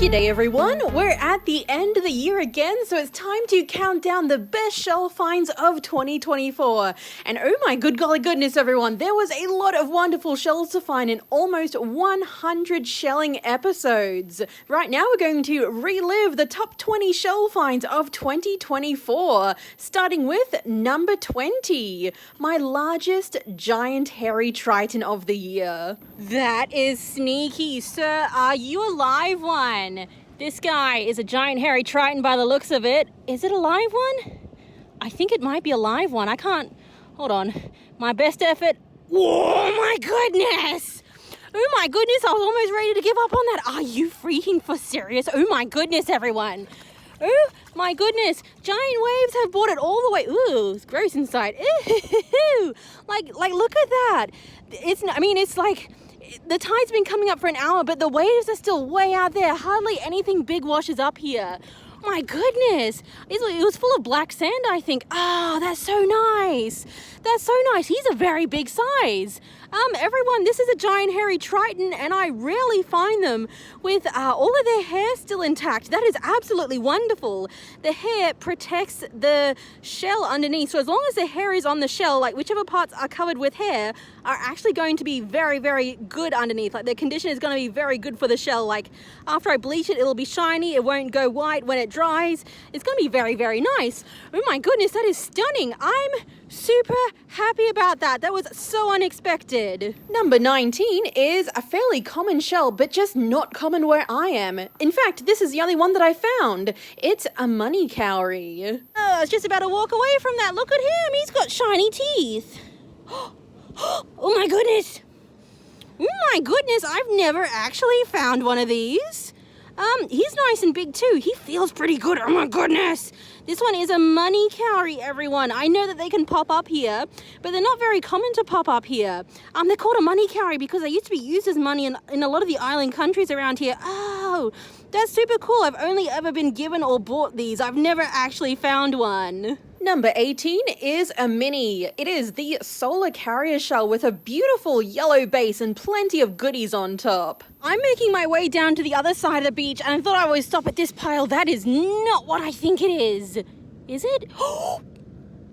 G'day everyone, we're at the end of the year again, so it's time to count down the best shell finds of 2024. And oh my good golly goodness everyone, there was a lot of wonderful shells to find in almost 100 shelling episodes. Right now we're going to relive the top 20 shell finds of 2024, starting with number 20, my largest giant hairy Triton of the year. That is sneaky, sir. Are you a live one? This guy is a giant hairy Triton by the looks of it. Is it a live one? I think it might be a live one. I can't... Hold on. My best effort. Oh my goodness! Oh my goodness, I was almost ready to give up on that. Are you freaking for serious? Oh my goodness, everyone. Oh my goodness, giant waves have brought it all the way. Ooh, it's gross inside. Ew. Like look at that. It's like the tide's been coming up for an hour, but the waves are still way out there. Hardly anything big washes up here. My goodness, it was full of black sand, I think. Oh, that's so nice. That's so nice. He's a very big size. Everyone, this is a giant hairy Triton, and I rarely find them with all of their hair still intact. That is absolutely wonderful. The hair protects the shell underneath, so as long as the hair is on the shell, like whichever parts are covered with hair are actually going to be very, very good underneath. Like the condition is going to be very good for the shell. Like after I bleach it, it'll be shiny. It won't go white when it dries. It's going to be very, very nice. Oh my goodness, that is stunning. I'm super happy about that. That was so unexpected. Number 19 is a fairly common shell, but just not common where I am. In fact, this is the only one that I found. It's a money cowrie. Oh, I was just about to walk away from that. Look at him. He's got shiny teeth. Oh my goodness. Oh my goodness. I've never actually found one of these. He's nice and big too. He feels pretty good. Oh my goodness. This one is a money cowrie, everyone. I know that they can pop up here, but they're not very common to pop up here. They're called a money cowrie because they used to be used as money in a lot of the island countries around here. Oh, that's super cool. I've only ever been given or bought these. I've never actually found one. Number 18 is a mini. It is the solar carrier shell with a beautiful yellow base and plenty of goodies on top. I'm making my way down to the other side of the beach and I thought I would stop at this pile. That is not what I think it is. Is it?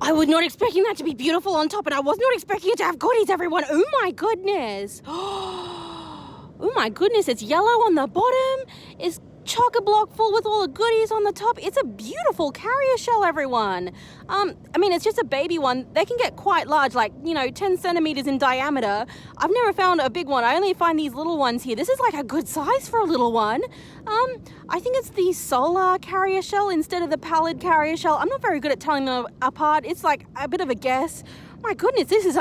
I was not expecting that to be beautiful on top, and I was not expecting it to have goodies, everyone. Oh my goodness. Oh my goodness, it's yellow on the bottom. It's chock-a-block full with all the goodies on the top. It's a beautiful carrier shell, everyone. It's just a baby one. They can get quite large, like, 10 centimeters in diameter. I've never found a big one. I only find these little ones here. This is like a good size for a little one. I think it's the solar carrier shell instead of the pallid carrier shell. I'm not very good at telling them apart. It's like a bit of a guess. My goodness, this is,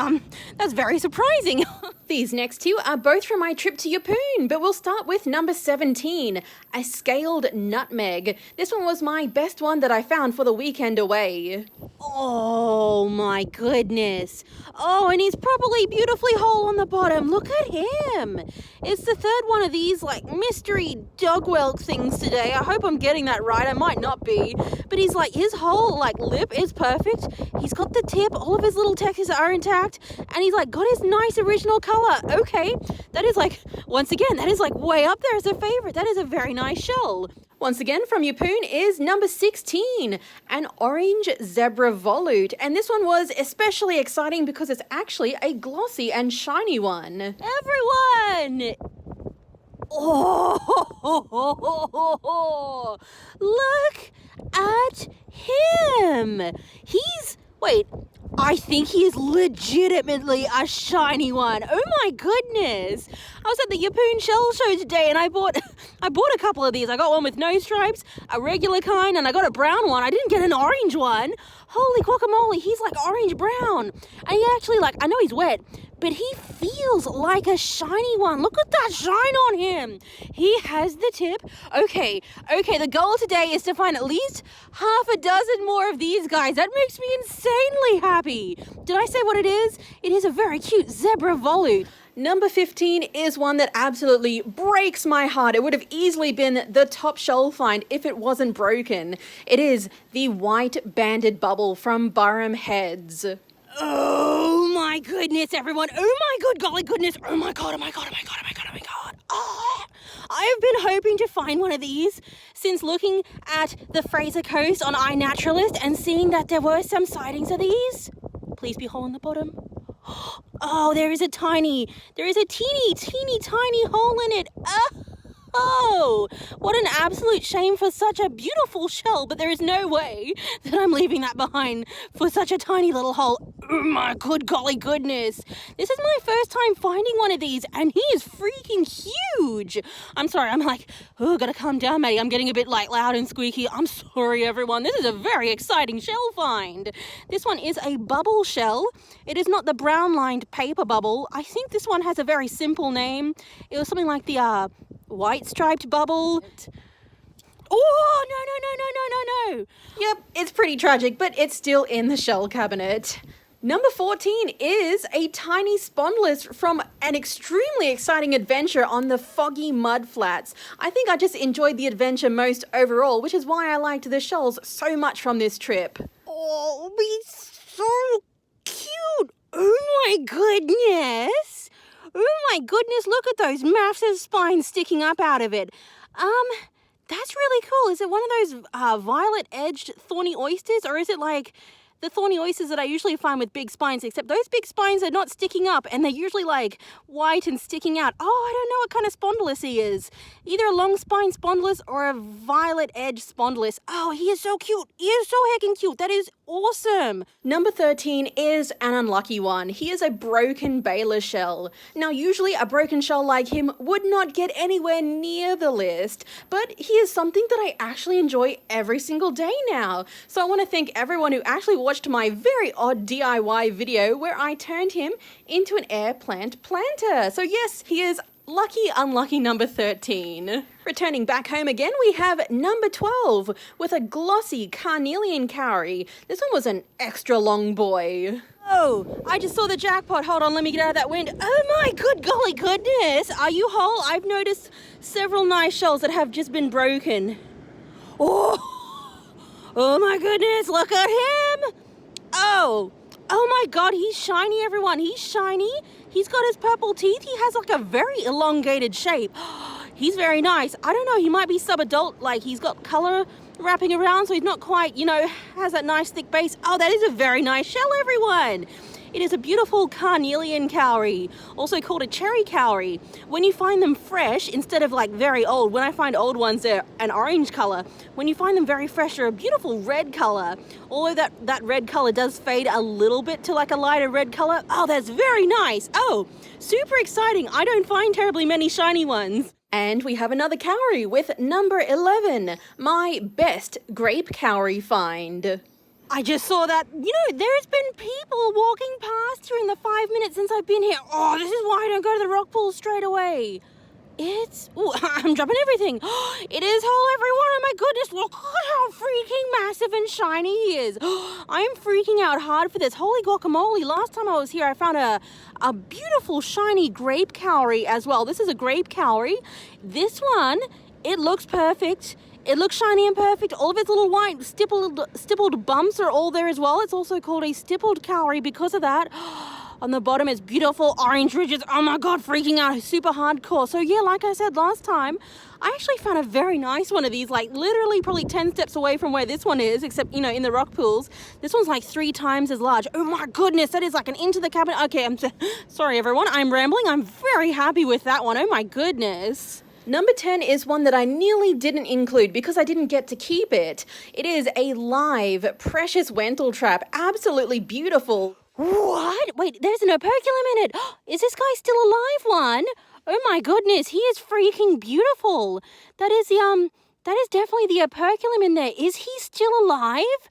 that's very surprising. These next two are both from my trip to Yeppoon, but we'll start with number 17, a scaled nutmeg. This one was my best one that I found for the weekend away. Oh my goodness. Oh, and he's probably beautifully whole on the bottom. Look at him. It's the third one of these, like, mystery dog whelk things today. I hope I'm getting that right. I might not be. But he's like, his whole, lip is perfect. He's got the tip. All of his little textures are intact. And he's, got his nice original color. Okay. That is, once again, that is, way up there as a favorite. That is a very nice shell. Once again from Yeppoon is number 16, an orange zebra volute. And this one was especially exciting because it's actually a glossy and shiny one. Everyone! Oh, look at him. I think he is legitimately a shiny one. Oh my goodness. I was at the Yeppoon Shell Show today and I bought a couple of these. I got one with no stripes, a regular kind, and I got a brown one. I didn't get an orange one. Holy guacamole, he's orange brown. And he actually I know he's wet, but he feels like a shiny one. Look at that shine on him. He has the tip. Okay, the goal today is to find at least half a dozen more of these guys. That makes me insanely happy. Did I say what it is? It is a very cute zebra volute. Number 15 is one that absolutely breaks my heart. It would have easily been the top shell find if it wasn't broken. It is the white banded bubble from Burham Heads. Oh my goodness, everyone. Oh my good golly goodness. Oh my god, oh my god, oh my god, oh my god, oh my god. Oh, I I've been hoping to find one of these since looking at the Fraser Coast on iNaturalist and seeing that there were some sightings of these. Please be hole in the bottom. Oh, there is a teeny tiny hole in it. Oh, what an absolute shame for such a beautiful shell, but there is no way that I'm leaving that behind for such a tiny little hole. Oh my good golly goodness. This is my first time finding one of these, and he is freaking huge. I'm sorry, I'm like, oh, gotta calm down, Maddie. I'm getting a bit like loud and squeaky. I'm sorry, everyone. This is a very exciting shell find. This one is a bubble shell. It is not the brown-lined paper bubble. I think this one has a very simple name. It was something like the, white striped bubble. Oh, no. Yep, it's pretty tragic, but it's still in the shell cabinet. Number 14 is a tiny spondylus from an extremely exciting adventure on the foggy mud flats. I think I just enjoyed the adventure most overall, which is why I liked the shells so much from this trip. Oh, it's so cute. Oh my goodness. Oh my goodness, look at those massive spines sticking up out of it. That's really cool. Is it one of those violet-edged thorny oysters, or is it like the thorny oysters that I usually find with big spines, except those big spines are not sticking up and they're usually like white and sticking out? Oh, I don't know what kind of spondylus he is. Either a long spine spondylus or a violet edge spondylus. Oh, he is so cute. He is so heckin' cute. That is awesome. Number 13 is an unlucky one. He is a broken baler shell. Now, usually a broken shell like him would not get anywhere near the list, but he is something that I actually enjoy every single day now. So I want to thank everyone who actually watched my very odd DIY video where I turned him into an air plant planter. So yes, he is lucky, unlucky number 13. Returning back home again, we have number 12 with a glossy carnelian cowrie. This one was an extra long boy. Oh, I just saw the jackpot. Hold on, let me get out of that wind. Oh my good golly goodness. Are you whole? I've noticed several nice shells that have just been broken. Oh my goodness, look at him. Oh my god, he's shiny, everyone. He's shiny. He's got his purple teeth. He has like a very elongated shape. He's very nice. I don't know, he might be sub-adult, like he's got color wrapping around, so he's not quite, has that nice thick base. Oh, that is a very nice shell, everyone. It is a beautiful carnelian cowrie, also called a cherry cowrie. When you find them fresh, instead of like very old, when I find old ones, they're an orange color. When you find them very fresh, they're a beautiful red color. Although that red color does fade a little bit to like a lighter red color. Oh, that's very nice. Oh, super exciting. I don't find terribly many shiny ones. And we have another cowrie with number 11, my best grape cowrie find. I just saw that, there's been people walking past here in the 5 minutes since I've been here. Oh, this is why I don't go to the rock pool straight away. I'm dropping everything. It is whole, everyone. Oh my goodness, look at how freaking massive and shiny he is. I am freaking out hard for this. Holy guacamole. Last time I was here, I found a beautiful shiny grape cowrie as well. This is a grape cowrie. This one, it looks perfect. It looks shiny and perfect. All of its little white stippled bumps are all there as well. It's also called a stippled cowrie because of that. On the bottom, it's beautiful orange ridges. Oh my god, freaking out, super hardcore. So yeah, like I said last time, I actually found a very nice one of these, like literally probably 10 steps away from where this one is, except, in the rock pools. This one's like 3 times as large. Oh my goodness, that is like an into the cabinet. Okay, sorry everyone, I'm rambling. I'm very happy with that one. Oh my goodness. Number 10 is one that I nearly didn't include because I didn't get to keep it. It is a live, precious Wentel trap. Absolutely beautiful. What? Wait, there's an operculum in it. Is this guy still a live one? Oh my goodness, he is freaking beautiful. That is definitely the operculum in there. Is he still alive?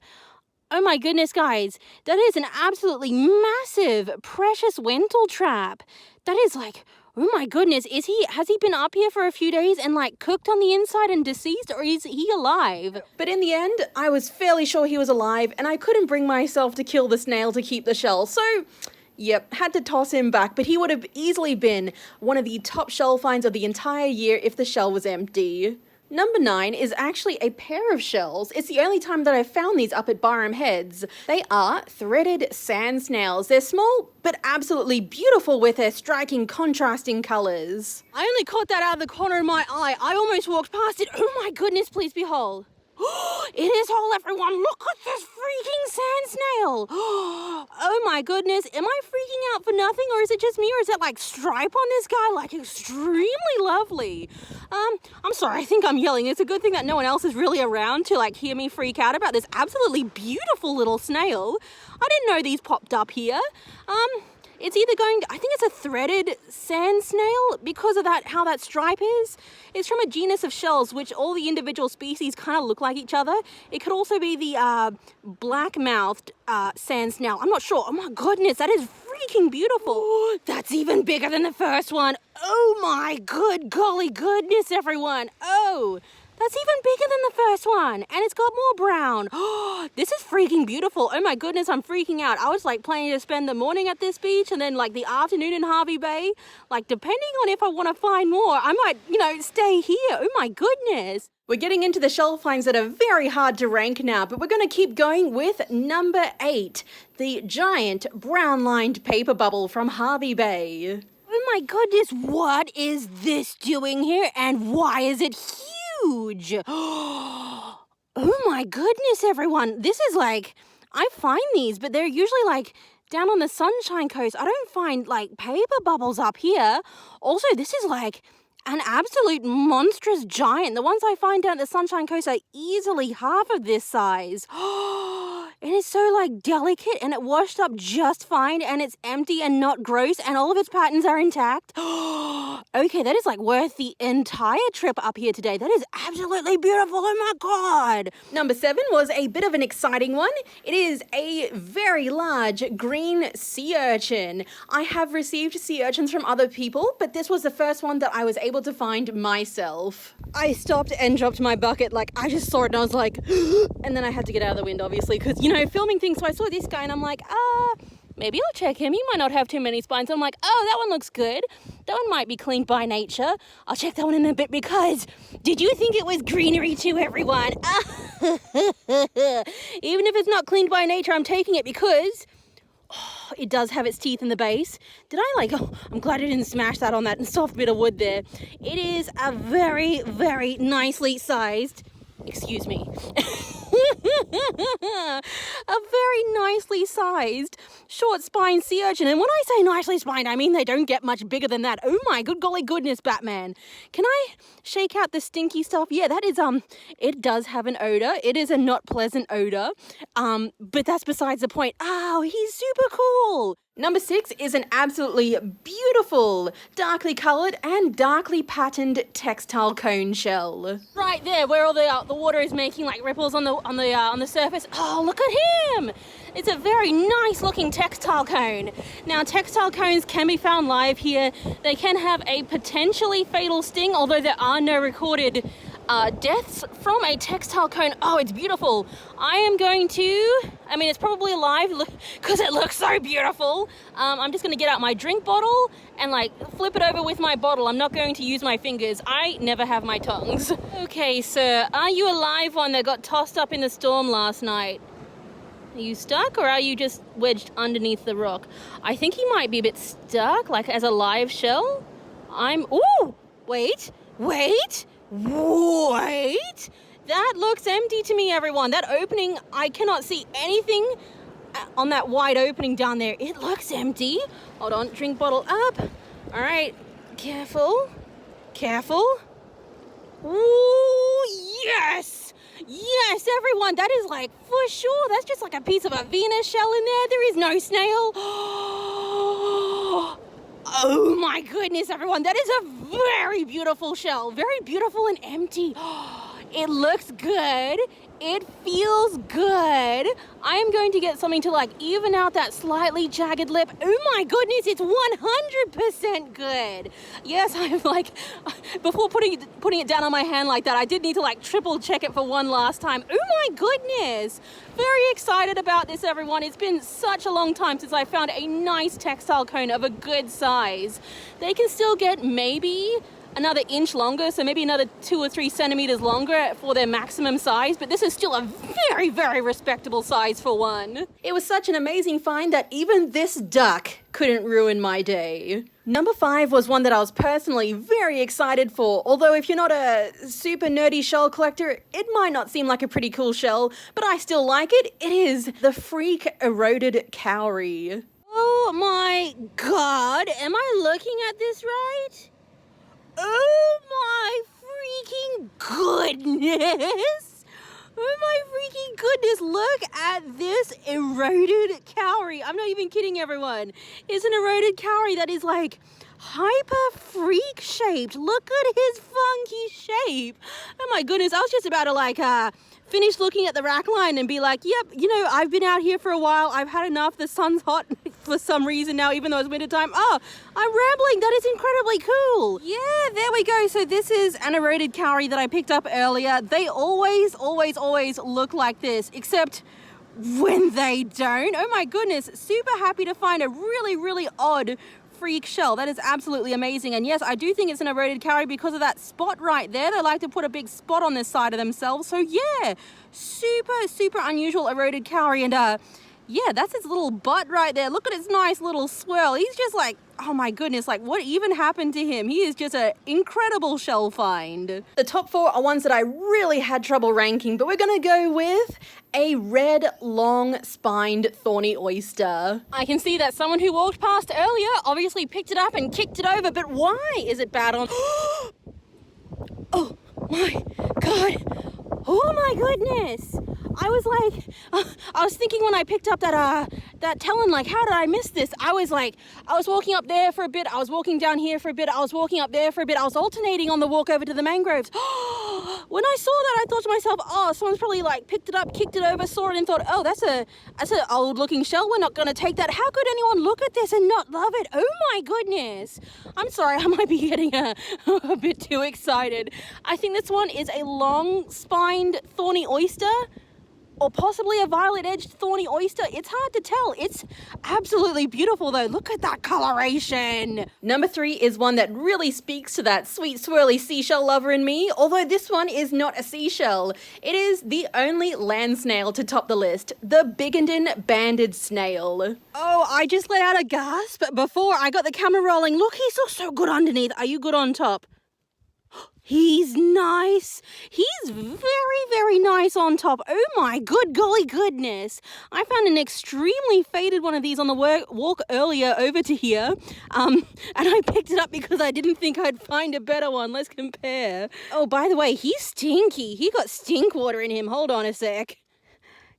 Oh my goodness, guys. That is an absolutely massive, precious Wentel trap. That is like... Oh my goodness, has he been up here for a few days and like cooked on the inside and deceased, or is he alive? But in the end, I was fairly sure he was alive and I couldn't bring myself to kill the snail to keep the shell. So, yep, had to toss him back, but he would have easily been one of the top shell finds of the entire year if the shell was empty. Number 9 is actually a pair of shells. It's the only time that I've found these up at Barham Heads. They are threaded sand snails. They're small, but absolutely beautiful with their striking contrasting colours. I only caught that out of the corner of my eye. I almost walked past it. Oh my goodness, please be whole. It is whole, everyone. Look at this freaking sand snail. Oh my goodness. Am I freaking out for nothing, or is it just me, or is that like stripe on this guy? Like extremely lovely. I'm sorry, I think I'm yelling. It's a good thing that no one else is really around to like hear me freak out about this absolutely beautiful little snail. I didn't know these popped up here. It's either I think it's a threaded sand snail because of that, how that stripe is. It's from a genus of shells, which all the individual species kind of look like each other. It could also be the black-mouthed sand snail. I'm not sure. Oh my goodness, that is freaking beautiful. Ooh, that's even bigger than the first one. Oh my good golly goodness, everyone. Oh, that's even bigger than the first one, and it's got more brown. Oh, this is freaking beautiful. Oh my goodness, I'm freaking out. I was like planning to spend the morning at this beach and then like the afternoon in Hervey Bay. Like depending on if I want to find more, I might, stay here. Oh my goodness. We're getting into the shell finds that are very hard to rank now, but we're going to keep going with number 8, the giant brown-lined paper bubble from Hervey Bay. Oh my goodness, what is this doing here, and why is it huge? Oh my goodness, everyone. This is like, I find these, but they're usually like down on the Sunshine Coast. I don't find like paper bubbles up here. Also, this is like an absolute monstrous giant. The ones I find down at the Sunshine Coast are easily half of this size. And it's so like delicate, and it washed up just fine, and it's empty and not gross, and all of its patterns are intact. Okay, that is like worth the entire trip up here today. That is absolutely beautiful. Oh my God. Number 7 was a bit of an exciting one. It is a very large green sea urchin. I have received sea urchins from other people, but this was the first one that I was able to find myself. I stopped and dropped my bucket. Like, I just saw it and I was like, and then I had to get out of the wind, obviously, because, filming things. So I saw this guy and I'm like, maybe I'll check him. He might not have too many spines. I'm like, oh, that one looks good. That one might be cleaned by nature. I'll check that one in a bit because did you think it was greenery too, everyone? Even if it's not cleaned by nature, I'm taking it because it does have its teeth in the base. I'm glad I didn't smash that on that soft bit of wood there. It is a very, very nicely sized, excuse me, a very nicely sized short spine sea urchin. And when I say nicely spined, I mean they don't get much bigger than that. Oh my good golly goodness, Batman. Can I shake out the stinky stuff? Yeah, that is, it does have an odor. It is a not pleasant odor. But that's besides the point. Oh, he's super cool. Number 6 is an absolutely beautiful, darkly coloured and darkly patterned textile cone shell. Right there, where all the water is making like ripples on the surface. Oh, look at him! It's a very nice looking textile cone. Now, textile cones can be found live here. They can have a potentially fatal sting, although there are no recorded deaths from a textile cone. Oh, it's beautiful. It's probably alive because it looks so beautiful. I'm just going to get out my drink bottle and flip it over with my bottle. I'm not going to use my fingers. I never have my tongues. Okay, sir, are you a live one that got tossed up in the storm last night? Are you stuck or are you just wedged underneath the rock? I think he might be a bit stuck, as a live shell. Ooh, wait. That looks empty to me, everyone. That opening, I cannot see anything on that wide opening down there. It looks empty. Hold on, drink bottle up. All right, careful. Ooh, yes, everyone. That is for sure. That's just a piece of a Venus shell in there. There is no snail. Oh my goodness, everyone. That is a very beautiful shell. Very beautiful and empty. It looks good. It feels good. I am going to get something to even out that slightly jagged lip. Oh my goodness, it's 100% good. Yes, I'm before putting it down on my hand like that, I did need to triple check it for one last time. Oh my goodness. Very excited about this, everyone. It's been such a long time since I found a nice textile cone of a good size. They can still get maybe another inch longer, so maybe another 2 or 3 centimeters longer for their maximum size, but this is still a very, very respectable size for one. It was such an amazing find that even this duck couldn't ruin my day. Number 5 was one that I was personally very excited for, although if you're not a super nerdy shell collector, it might not seem like a pretty cool shell, but I still like it. It is the freak Eroded Calary. Oh my god, am I looking at this right? Oh my freaking goodness! Oh my freaking goodness, look at this Eroded Calary. I'm not even kidding, everyone. It's an Eroded Calary that is like hyper freak shaped. Look at his funky shape. Oh my goodness, I was just about to finish looking at the rack line and be like, yep, you know, I've been out here for a while. I've had enough. The sun's hot for some reason now, even though it's winter time. Oh, I'm rambling. That is incredibly cool. Yeah, there we go. So this is an Eroded Calary that I picked up earlier. They always look like this, except when they don't. Oh my goodness. Super happy to find a really odd freak shell. That is absolutely amazing. And yes, I do think it's an Eroded Calary because of that spot right there. They like to put a big spot on this side of themselves. So yeah, super unusual Eroded Calary. And yeah, that's his little butt right there. Look at his nice little swirl. He's just like, oh my goodness, like what even happened to him? He is just an incredible shell find. The top 4 are ones that I really had trouble ranking, but we're gonna go with a red, long-spined Thorny Oyster. I can see that someone who walked past earlier obviously picked it up and kicked it over, but why is it bad on... Oh my god. Oh my goodness. I was like, I was thinking when I picked up that talon, like, how did I miss this? I was walking up there for a bit, I was walking down here for a bit, I was walking up there for a bit, I was alternating on the walk over to the mangroves. When I saw that, I thought to myself, oh, someone's probably like picked it up, kicked it over, saw it and thought, oh, that's an old looking shell, we're not going to take that. How could anyone look at this and not love it? Oh my goodness. I'm sorry, I might be getting a bit too excited. I think this one is a long-spined Thorny Oyster, or possibly a violet-edged Thorny Oyster. It's hard to tell. It's absolutely beautiful, though. Look at that coloration. Number 3 is one that really speaks to that sweet, swirly seashell lover in me, although this one is not a seashell. It is the only land snail to top the list, the Bigan banded snail. Oh, I just let out a gasp before I got the camera rolling. Look, he looks so good underneath. Are you good on top? He's nice. He's very nice on top. Oh my golly goodness. I found an extremely faded one of these on the walk earlier over to here. And I picked it up because I didn't think I'd find a better one. Let's compare. Oh, by the way, he's stinky. He got stink water in him. Hold on a sec.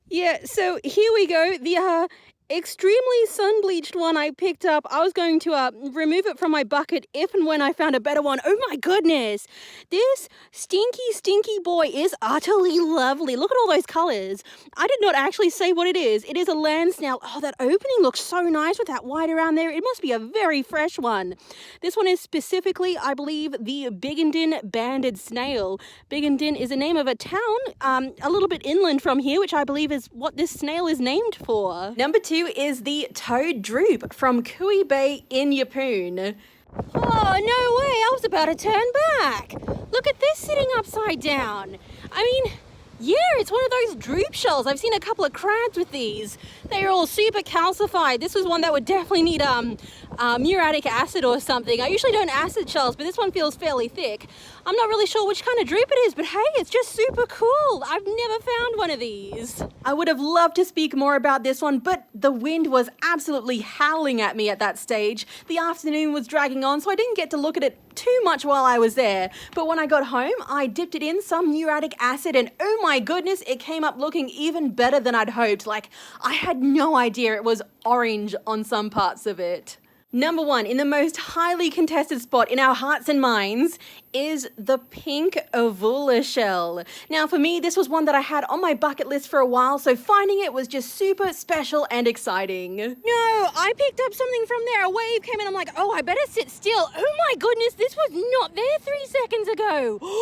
Yeah, so here we go. The extremely sun-bleached one I picked up. I was going to remove it from my bucket if and when I found a better one. Oh my goodness. This stinky boy is utterly lovely. Look at all those colors. I did not actually say what it is. It is a land snail. Oh, that opening looks so nice with that white around there. It must be a very fresh one. This one is specifically, I believe, the Bigan banded snail. Bigan is the name of a town a little bit inland from here, which I believe is what this snail is named for. Number 2 is the toad droop from Cowy Bay in Yeppoon. Oh, no way. I was about to turn back. Look at this sitting upside down. I mean, yeah, it's one of those droop shells. I've seen a couple of crabs with these. They're all super calcified. This was one that would definitely need muriatic acid or something. I usually don't acid shells, but this one feels fairly thick. I'm not really sure which kind of droop it is, but hey, it's just super cool. I've never found one of these. I would have loved to speak more about this one, but the wind was absolutely howling at me at that stage. The afternoon was dragging on, so I didn't get to look at it too much while I was there. But when I got home, I dipped it in some muriatic acid, and oh my goodness, it came up looking even better than I'd hoped. Like, I had no idea it was orange on some parts of it. Number 1, in the most highly contested spot in our hearts and minds, is the pink Oua Shell. Now for me, this was one that I had on my bucket list for a while, so finding it was just super special and exciting. No, I picked up something from there. A wave came in, I'm like, oh, I better sit still. Oh my goodness, this was not there 3 seconds ago. Wow.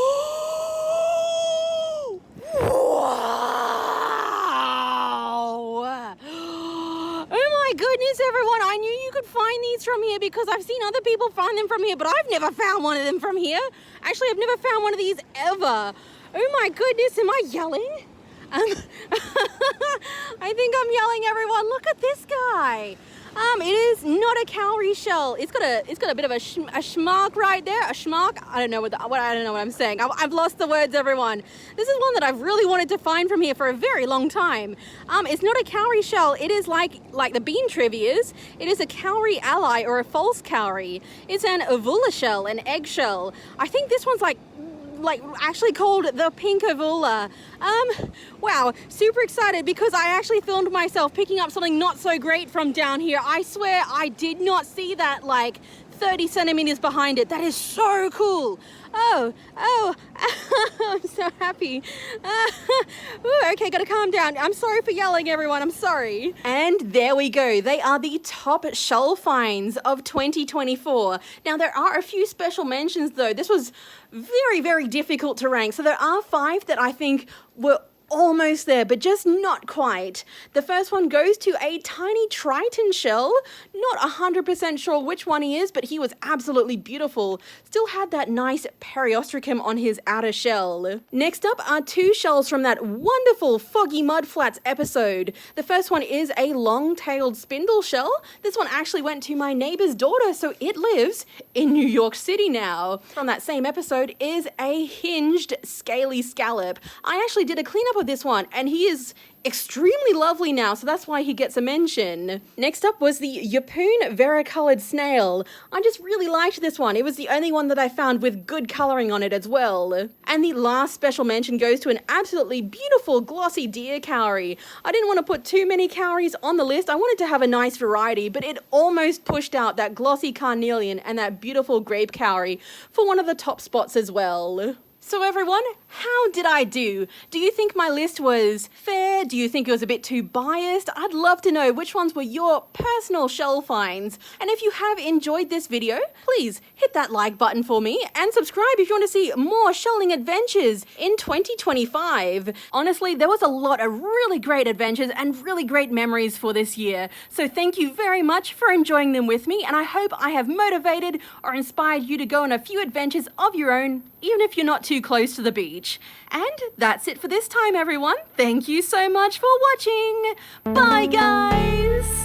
Oh my goodness, everyone. I knew you could find these from here because I've seen other people find them from here, but I've never found one of them from here. Actually, I've never found one of these ever. Oh my goodness, am I yelling? I think I'm yelling, everyone. Look at this guy. It is not a cowrie shell. It's got a bit of a schmark right there. A schmark. I don't know I don't know what I'm saying. I've lost the words, everyone. This is one that I've really wanted to find from here for a very long time. It's not a cowrie shell. It is like the bean trivias. It is a cowrie ally or a false cowrie. It's an Oua shell, an eggshell. I think this one's like actually called the pink ovula. Wow, super excited because I actually filmed myself picking up something not so great from down here. I swear I did not see that like 30 centimeters behind it. That is so cool. Oh, I'm so happy. Ooh, okay, gotta calm down. I'm sorry for yelling, everyone. I'm sorry. And there we go. They are the top shell finds of 2024. Now, there are a few special mentions, though. This was very, very difficult to rank. So there are 5 that I think were almost there, but just not quite. The first one goes to a tiny Triton shell. Not 100% sure which one he is, but he was absolutely beautiful. Still had that nice periostracum on his outer shell. Next up are 2 shells from that wonderful Foggy Mudflats episode. The first one is a long-tailed spindle shell. This one actually went to my neighbor's daughter, so it lives in New York City now. From that same episode is a hinged scaly scallop. I actually did a cleanup of this one, and he is extremely lovely now, so that's why he gets a mention. Next up was the Yeppoon varicolored snail. I just really liked this one. It was the only one that I found with good colouring on it as well. And the last special mention goes to an absolutely beautiful glossy deer cowrie. I didn't want to put too many cowries on the list. I wanted to have a nice variety, but it almost pushed out that glossy carnelian and that beautiful grape cowrie for one of the top spots as well. So everyone, how did I do? Do you think my list was fair? Do you think it was a bit too biased? I'd love to know which ones were your personal shell finds. And if you have enjoyed this video, please hit that like button for me and subscribe if you want to see more shelling adventures in 2025. Honestly, there was a lot of really great adventures and really great memories for this year. So thank you very much for enjoying them with me, and I hope I have motivated or inspired you to go on a few adventures of your own, even if you're not too close to the beach. And that's it for this time, everyone. Thank you so much for watching. Bye, guys.